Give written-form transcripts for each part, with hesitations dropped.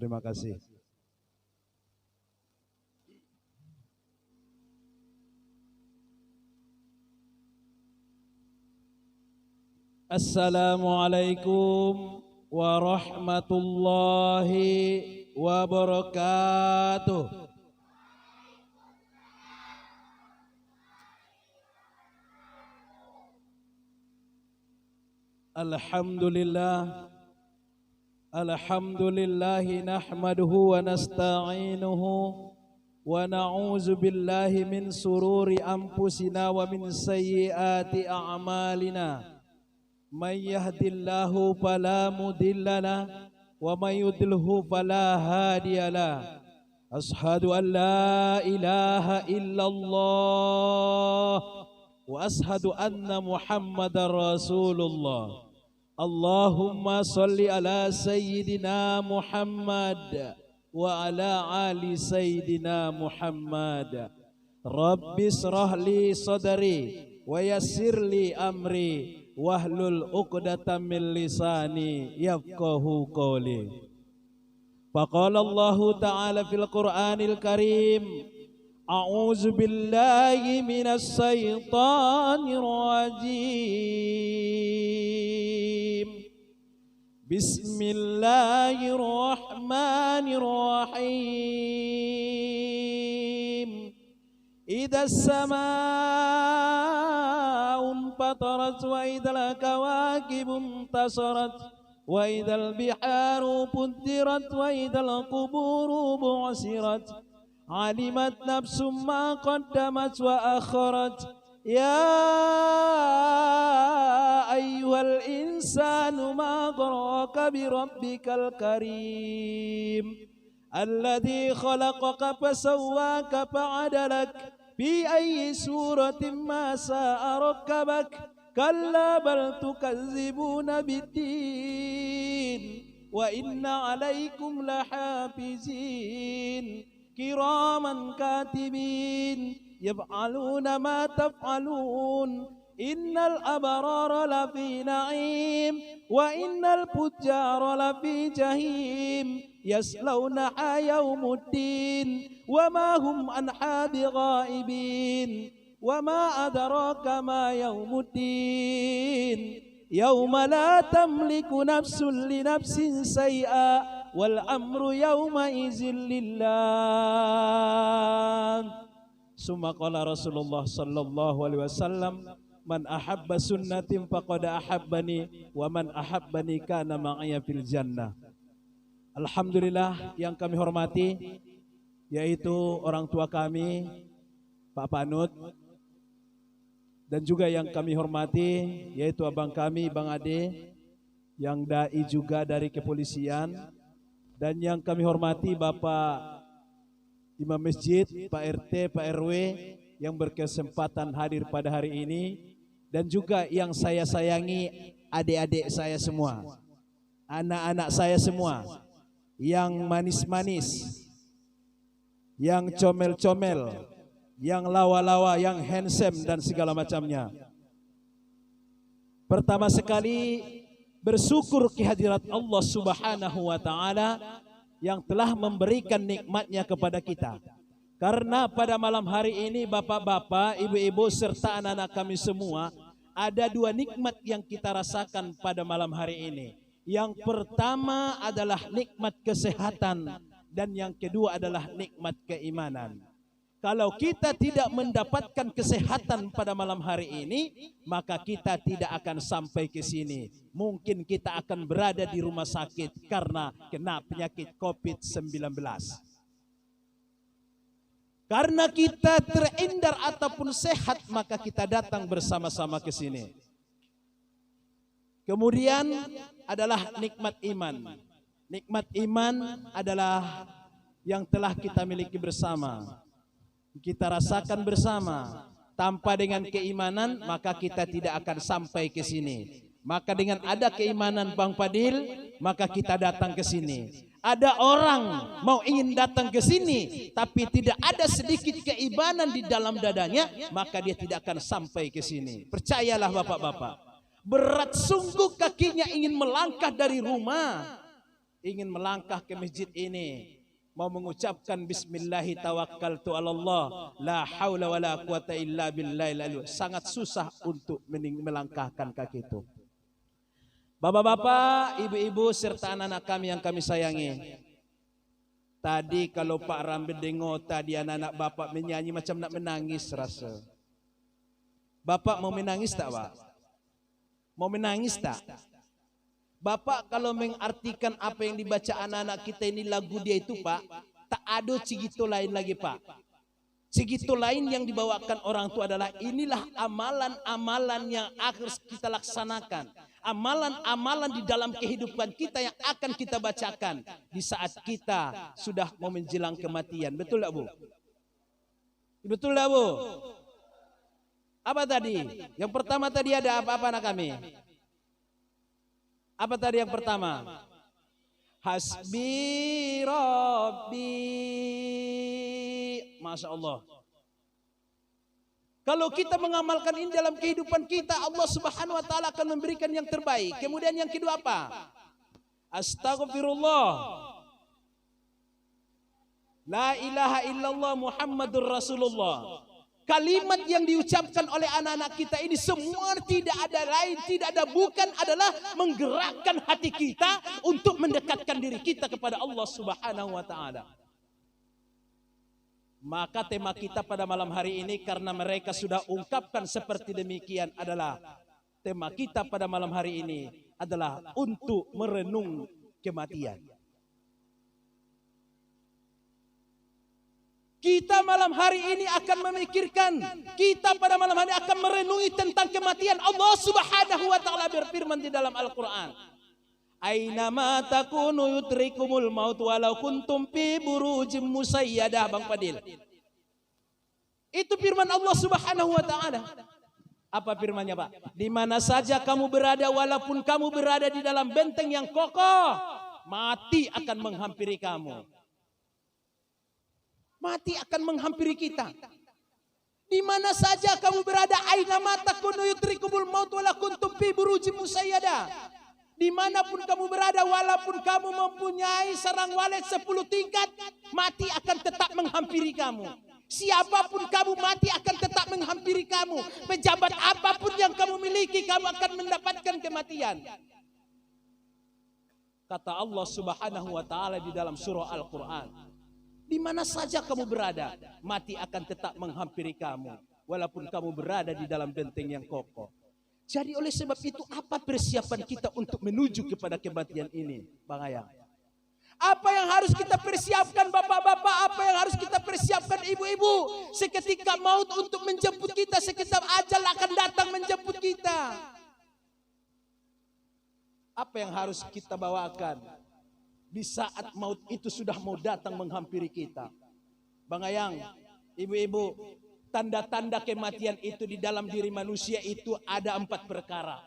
Terima kasih. Assalamualaikum warahmatullahi wabarakatuh. Alhamdulillah. Alhamdulillahi nahmaduhu wa nasta'inuhu wa na'udzu billahi min sururi anfusina wa min sayyiati a'malina. Man yahdillahu fala mudilla lahu wa man yudlilhu fala hadiya lahu. Ashhadu an la ilaha illallah wa ashhadu anna Muhammadar Rasulullah. Allahumma salli ala sayyidina Muhammad wa ala ali sayyidina Muhammad. Rabbi israh li sadri wa yassir li amri wahlul 'uqdatam min lisani yafqahu qawli. Faqala Allah Ta'ala fil Qur'anil Karim, a'udzu billahi minas syaitonir rajim. Bismillahirrahmanirrahim. Idza as-samaa'u fatarat wa idzal kawakibu intasarat wa idzal biharu puddirat wa idzal quburu bu'sirat alimat nafsum ma qaddamat wa akharat ya ayyuhal insanu ma gharraka bi rabbikal karim alladzi khalaqaka fasawwaka fa'adalak fi ayyi suratin ma sa'a rakkabak kalla bal tukazzibuna biddin wa inna 'alaikum lahafizin kiraman katibin yaf'aluna ma taf'alun innal abrara lafi na'im wa innal fujjara lafi jahim yaslawnaha yawmuddin wa ma hum anha bighaibin wa ma adraka ma yawmuddin yawma la tamliku nafsun li nafsin shay'a wal amru yawma idzin lillah. Summa qala Rasulullah sallallahu alaihi wasallam, man ahabba sunnatin faqad ahabbani wa man ahabbani kana ma'aya fil jannah. Alhamdulillah, yang kami hormati yaitu orang tua kami Pak Panut, dan juga yang kami hormati yaitu abang kami Bang Ade yang dai juga dari kepolisian, dan yang kami hormati Bapak Imam Masjid, Pak RT, Pak RW yang berkesempatan hadir pada hari ini, dan juga yang saya sayangi adik-adik saya semua, anak-anak saya semua, yang manis-manis, yang comel-comel, yang lawa-lawa, yang handsome dan segala macamnya. Pertama sekali bersyukur kehadirat Allah Subhanahu wa Ta'ala yang telah memberikan nikmatnya kepada kita. Karena pada malam hari ini bapak-bapak, ibu-ibu serta anak-anak kami semua, ada dua nikmat yang kita rasakan pada malam hari ini. Yang pertama adalah nikmat kesehatan, dan yang kedua adalah nikmat keimanan. Kalau kita tidak mendapatkan kesehatan pada malam hari ini, maka kita tidak akan sampai ke sini. Mungkin kita akan berada di rumah sakit karena kena penyakit COVID-19. Karena kita terhindar ataupun sehat, maka kita datang bersama-sama ke sini. Kemudian adalah nikmat iman. Nikmat iman adalah yang telah kita miliki bersama, kita rasakan bersama. Tanpa dengan keimanan maka kita tidak akan sampai ke sini. Maka dengan ada keimanan Bang Fadil, maka kita datang ke sini. Ada orang mau ingin datang ke sini tapi tidak ada sedikit keimanan di dalam dadanya, maka dia tidak akan sampai ke sini. Percayalah bapak-bapak, berat sungguh kakinya ingin melangkah dari rumah, ingin melangkah ke masjid ini, mau mengucapkan bismillahi tawakkaltu 'alallah la haula wala quwata illa billahi, sangat susah untuk melangkahkan kaki itu. Bapak-bapak, ibu-ibu serta anak-anak kami yang kami sayangi. Tadi kalau Pak Rambe dengar tadi anak-anak bapak menyanyi macam nak menangis rasa. Bapak mau menangis tak, Pak? Mau menangis tak? Bapak kalau mengartikan apa yang dibaca anak-anak kita ini lagu dia itu, Pak, tak ada cigito lain lagi, Pak. Cigito lain yang dibawakan orang itu adalah inilah amalan-amalan yang harus kita laksanakan. Amalan-amalan di dalam kehidupan kita yang akan kita bacakan di saat kita sudah mau menjelang kematian. Betul tak, Bu? Betul tak, Bu? Apa tadi? Yang pertama tadi ada apa-apa anak kami? Apa tadi yang pertama? Hasbi Rabbi. Masya Allah. Kalau kita mengamalkan ini dalam kehidupan kita, Allah Subhanahu wa taala akan memberikan yang terbaik. Kemudian yang kedua apa? Astagfirullah. La ilaha illallah Muhammadur Rasulullah. Kalimat yang diucapkan oleh anak-anak kita ini semua tidak ada lain, tidak ada bukan adalah menggerakkan hati kita untuk mendekatkan diri kita kepada Allah Subhanahu wa taala. Maka tema kita pada malam hari ini karena mereka sudah ungkapkan seperti demikian adalah tema kita pada malam hari ini adalah untuk merenung kematian. Kita malam hari ini akan memikirkan, kita pada malam hari ini akan merenungi tentang kematian. Allah Subhanahu wa taala berfirman di dalam Al-Qur'an, "Ainama takunu yudrikumul maut walau kuntum fi burujim musayyadah." Bang Fadil. Itu firman Allah Subhanahu wa taala. Apa firmannya, Pak? Di mana saja kamu berada, walaupun kamu berada di dalam benteng yang kokoh, mati akan menghampiri kamu. Mati akan menghampiri kita. Di mana saja kamu berada, ainama takunu yudrikumul maut walau kuntum fi burujim musayyadah. Dimanapun kamu berada, walaupun kamu mempunyai sarang walet 10 tingkat, mati akan tetap menghampiri kamu. Siapapun kamu, mati akan tetap menghampiri kamu. Pejabat apapun yang kamu miliki, kamu akan mendapatkan kematian. Kata Allah Subhanahu wa taala di dalam surah Al-Qur'an, di mana saja kamu berada, mati akan tetap menghampiri kamu, walaupun kamu berada di dalam benteng yang kokoh. Jadi oleh sebab itu, apa persiapan kita untuk menuju kepada kematian ini, Bang Ayang? Apa yang harus kita persiapkan, bapak-bapak? Apa yang harus kita persiapkan, ibu-ibu? Seketika maut untuk menjemput kita, seketika ajal akan datang menjemput kita. Apa yang harus kita bawakan di saat maut itu sudah mau datang menghampiri kita? Bang Ayang, ibu-ibu, tanda-tanda kematian itu di dalam diri manusia itu ada 4 perkara.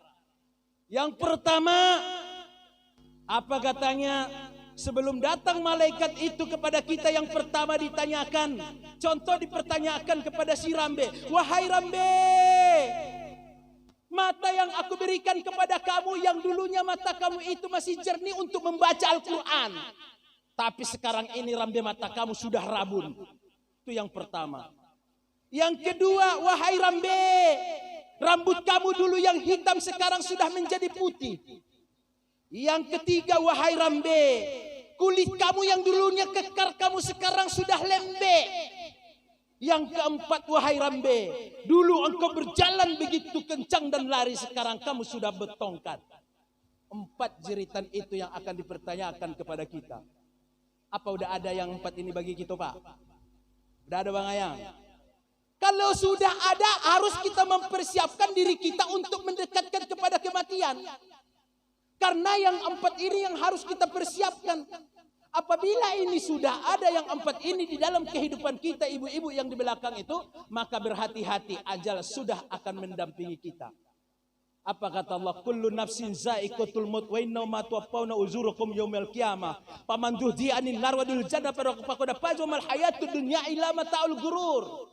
Yang pertama, apa katanya? Sebelum datang malaikat itu kepada kita, yang pertama ditanyakan, contoh dipertanyakan kepada si Rambe, "Wahai Rambe, mata yang aku berikan kepada kamu, yang dulunya mata kamu itu masih jernih untuk membaca Al-Quran, tapi sekarang ini Rambe mata kamu sudah rabun." Itu yang pertama. Yang kedua, "Wahai Rambe, rambut kamu dulu yang hitam sekarang sudah menjadi putih." Yang ketiga, "Wahai Rambe, kulit kamu yang dulunya kekar kamu sekarang sudah lembek." Yang keempat, "Wahai Rambe, dulu engkau berjalan begitu kencang dan lari, sekarang kamu sudah betongkat." 4 jeritan itu yang akan dipertanyakan kepada kita. Apa udah ada yang 4 ini bagi kita, Pak? Udah ada, Bang Ayang? Kalau sudah ada, harus kita mempersiapkan diri kita untuk mendekatkan kepada kematian. Karena yang 4 ini yang harus kita persiapkan. Apabila ini sudah ada yang 4 ini di dalam kehidupan kita, ibu-ibu yang di belakang itu, maka berhati-hati, ajal sudah akan mendampingi kita. Apa kata Allah? Kullu nafsin za'iqatul maut wa innama tuwaffawna ujurukum yaumil qiyamah. Faman zuhziha 'anil nar wa udkhila jannata faqad faza wa mal hayatud dunya illa mata'ul ghurur.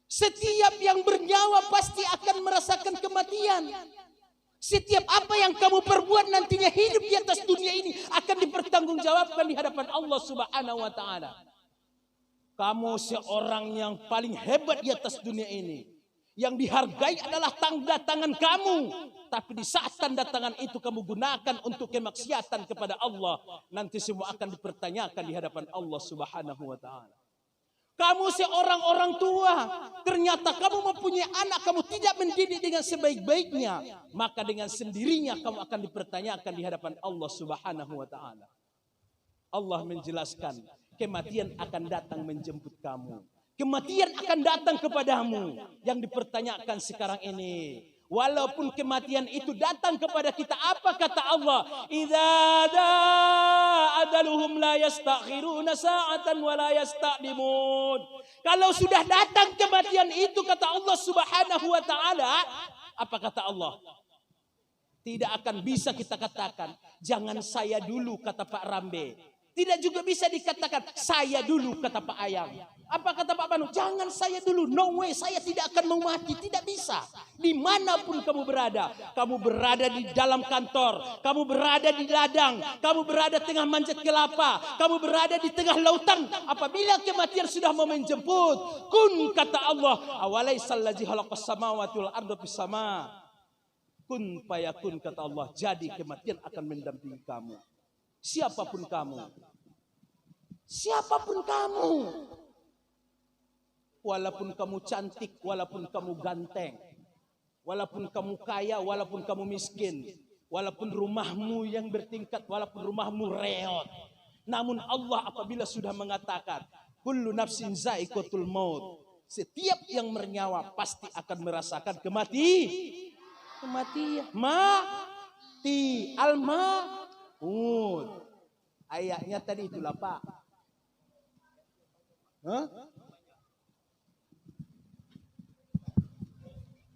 Setiap yang bernyawa pasti akan merasakan kematian. Setiap apa yang kamu perbuat nantinya hidup di atas dunia ini akan dipertanggungjawabkan di hadapan Allah Subhanahu wa taala. Kamu seorang yang paling hebat di atas dunia ini. Yang dihargai adalah tanda tangan kamu. Tapi di saat tanda tangan itu kamu gunakan untuk kemaksiatan kepada Allah, nanti semua akan dipertanyakan di hadapan Allah Subhanahu wa taala. Kamu seorang orang tua, ternyata kamu mempunyai anak, kamu tidak mendidik dengan sebaik-baiknya, maka dengan sendirinya kamu akan dipertanyakan di hadapan Allah Subhanahu wa taala. Allah menjelaskan, kematian akan datang menjemput kamu. Kematian akan datang kepadamu. Yang dipertanyakan sekarang ini, walaupun kematian itu datang kepada kita, apa kata Allah? Idza adaluhum la yastakhiruna sa'atan wa la yastaqdimun. Kalau sudah datang kematian itu, kata Allah Subhanahu wa taala, apa kata Allah? Tidak akan bisa kita katakan, jangan saya dulu, kata Pak Rambe. Tidak juga bisa dikatakan, saya dulu, kata Pak Ayang. Apa kata Pak Banu? Jangan saya dulu, no way, saya tidak akan mau mati. Tidak bisa. Dimanapun kamu berada di dalam kantor, kamu berada di ladang, kamu berada tengah manjat kelapa, kamu berada di tengah lautan. Apabila kematian sudah mau menjemput, kun, kata Allah, awalaisal ladzi khalaqas samawati wal arda bis sama. Kun fayakun, kata Allah, jadi kematian akan mendampingi kamu. Siapapun kamu. Siapapun kamu. Walaupun kamu cantik, walaupun kamu ganteng, walaupun kamu kaya, walaupun kamu miskin, walaupun rumahmu yang bertingkat, walaupun rumahmu reot. Namun Allah apabila sudah mengatakan, kullu nafsin za'iqatul maut, setiap yang bernyawa pasti akan merasakan kematian. Mati. Al-maut. Ayatnya tadi itulah Pak.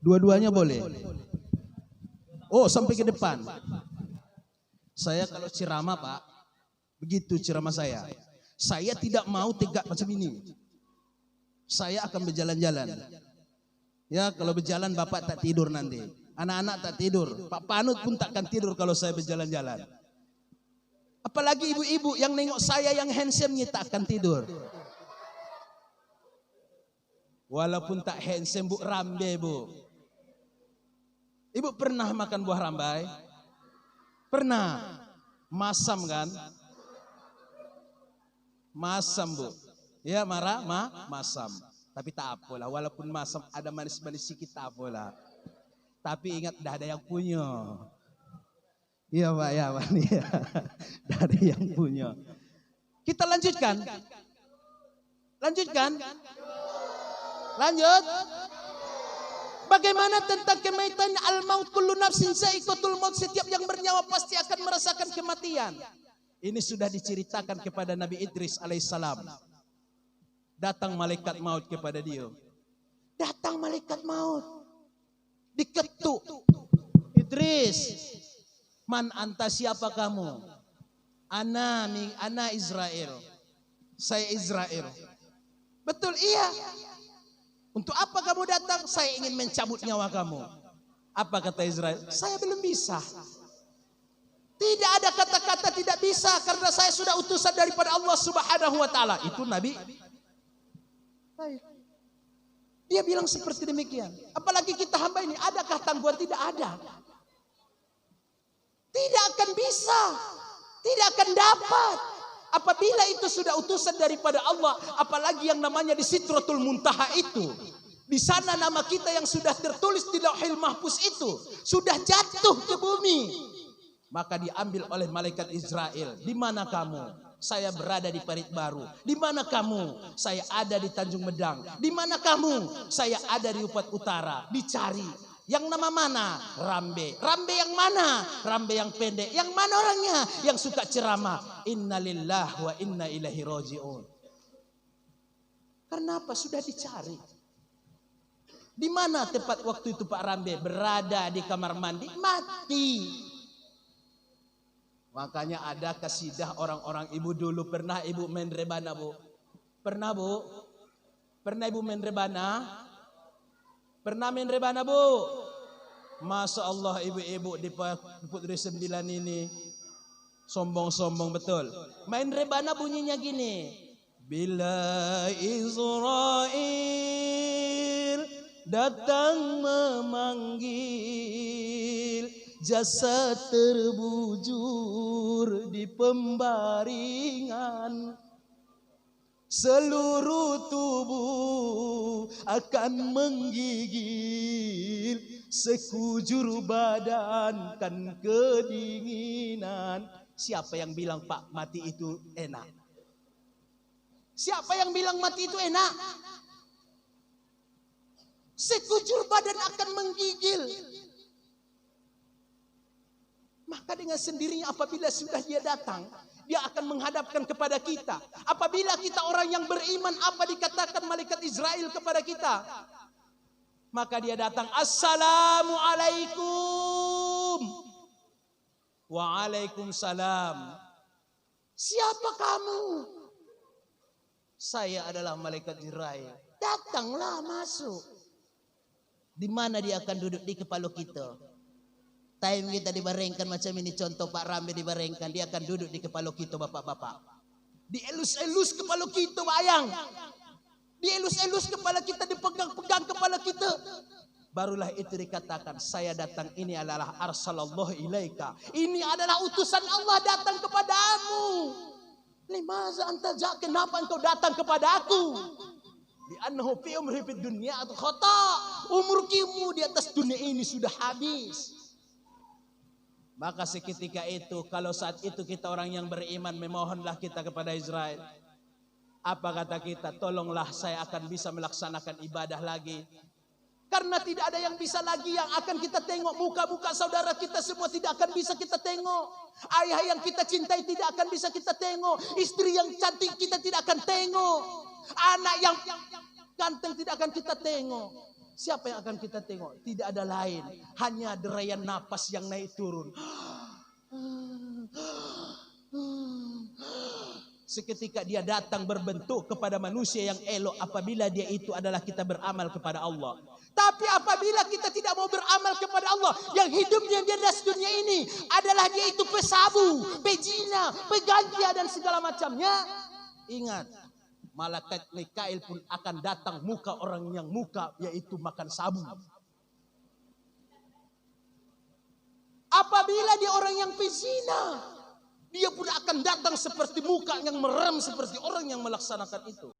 Dua-duanya boleh. Oh, sampai ke depan. Saya kalau ceramah Pak, begitu ceramah saya. Saya tidak mau tegak macam ini. Saya akan berjalan-jalan. Ya, kalau berjalan Bapak tak tidur nanti. Anak-anak tak tidur. Pak Panut pun takkan tidur kalau saya berjalan-jalan. Apalagi ibu-ibu yang nengok saya yang handsome-nya tak akan tidur. Walaupun tak handsome, Bu, rambe, Bu. Ibu pernah makan buah rambai? Pernah. Masam kan? Masam, Bu. Ya, masam. Tapi tak apalah, walaupun masam ada manis-manis sedikit tak apalah. Tapi ingat dah ada yang punya. Iya Pak, ya Pak. Ya. Dah ada yang punya. Kita lanjutkan. Lanjut. Bagaimana tentang kematian? Al-maut kullu nafsin za'iqatul maut. Setiap yang bernyawa pasti akan merasakan kematian. Ini sudah diceritakan kepada Nabi Idris alaihissalam. Datang malaikat maut kepada dia. Datang malaikat maut. Diketuk. Idris, man anta, siapa kamu? Ana Israel. Saya Israel. Betul, iya. Untuk apa kamu datang? Saya ingin mencabut nyawa kamu. Apa kata Israel? Saya belum bisa. Tidak ada kata-kata tidak bisa, karena saya sudah utusan daripada Allah Subhanahu wa taala. Itu Nabi. Dia bilang seperti demikian. Apalagi kita hamba ini, adakah tangguhan? Tidak ada. Tidak akan bisa. Tidak akan dapat. Apabila itu sudah utusan daripada Allah, apalagi yang namanya di Sidratul Muntaha itu. Di sana nama kita yang sudah tertulis di Lauhil Mahfuz itu sudah jatuh ke bumi. Maka diambil oleh malaikat Israel. Di mana kamu? Saya berada di Parit Baru. Di mana kamu? Saya ada di Tanjung Medang. Di mana kamu? Saya ada di Upat Utara. Dicari. Yang nama mana? Rambe. Rambe yang mana? Rambe yang pendek. Yang mana orangnya? Yang suka ceramah. Innalillah wa inna ilaihi raji'un. Karena apa? Sudah dicari. Di mana tempat waktu itu Pak Rambe? Berada di kamar mandi. Mati. Makanya ada kasidah orang-orang ibu dulu. Pernah ibu main rebana, Bu? Pernah, Bu? Pernah ibu main rebana? Pernah main rebana, Bu? Masya Allah ibu-ibu di Putri 9 ini sombong-sombong betul. Main rebana bunyinya gini. Bila Israel datang memanggil, jasad terbujur di pembaringan, seluruh tubuh akan menggigil, sekujur badan kan kedinginan. Siapa yang bilang Pak mati itu enak? Siapa yang bilang mati itu enak? Sekujur badan akan menggigil. Maka dengan sendirinya apabila sudah dia datang, dia akan menghadapkan kepada kita. Apabila kita orang yang beriman, apa dikatakan malaikat Israel kepada kita? Maka dia datang, Assalamualaikum. Waalaikumsalam. Siapa kamu? Saya adalah malaikat Israel. Datanglah masuk. Di mana dia akan duduk? Di kepala kita. Time kita dibarengkan macam ini, contoh Pak Rambe dibarengkan, dia akan duduk di kepala kita bapak-bapak. Dielus-elus kepala kita bayang. Dielus-elus kepala kita, dipegang-pegang kepala kita. Barulah itu dikatakan, saya datang ini adalah arsalallahu ilaika. Ini adalah utusan Allah datang kepadamu. Limaza anta ja, kenapa engkau datang kepada aku? Di annahu fi umri fid dunya khata. Umurmu di atas dunia ini sudah habis. Maka seketika itu, kalau saat itu kita orang yang beriman, memohonlah kita kepada Israel. Apa kata kita? Tolonglah saya akan bisa melaksanakan ibadah lagi. Karena tidak ada yang bisa lagi yang akan kita tengok. Muka-muka saudara kita semua tidak akan bisa kita tengok. Ayah yang kita cintai tidak akan bisa kita tengok. Istri yang cantik kita tidak akan tengok. Anak yang ganteng tidak akan kita tengok. Siapa yang akan kita tengok? Tidak ada lain. Hanya deraian napas yang naik turun. Seketika dia datang berbentuk kepada manusia yang elok apabila dia itu adalah kita beramal kepada Allah. Tapi apabila kita tidak mau beramal kepada Allah, yang hidupnya di atas dunia ini adalah dia itu pesabu, pejina, pegantia dan segala macamnya. Ingat, malaikat Mikail pun akan datang muka orang yang muka yaitu makan sabu. Apabila dia orang yang pezina, dia pun akan datang seperti muka yang merem seperti orang yang melaksanakan itu.